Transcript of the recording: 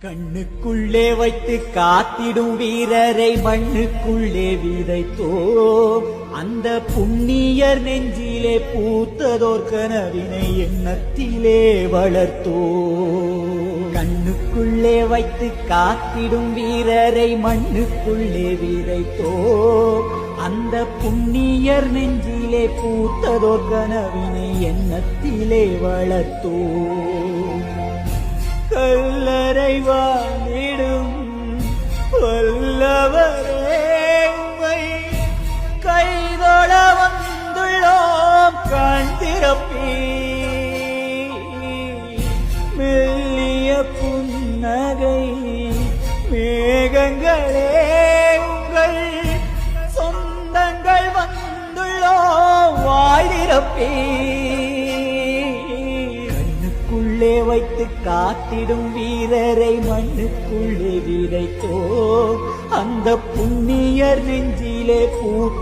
கண்ணுக்குள்ளே வைத்து காத்திடும் வீரரை மண்ணுக்குள்ளே விதைத்தோ அந்த புண்ணியர் நெஞ்சிலே பூத்ததோர் கனவினை எண்ணத்திலே வளர்த்தோ. கண்ணுக்குள்ளே வைத்து காத்திடும் வீரரை மண்ணுக்குள்ளே விதைத்தோ அந்த புண்ணியர் நெஞ்சிலே பூத்ததோர் கனவினை எண்ணத்திலே வளர்த்தோ. கல்லறை வாழிடும் வல்லவரே உம்மை கைதொழ வந்துள்ளோம் கண்திறப்பி. மெல்லிய புன்னகை மேகங்களே உங்கள் சொந்தங்கள் வந்துள்ளோம் வாய்திறப்பி. கண்ணுக்குள்ளே வைத்து காத்திடும் வீரரை மண்ணுக்குள்ளே விதைத்தோ அந்த புண்ணியர் நெஞ்சிலே பூத்த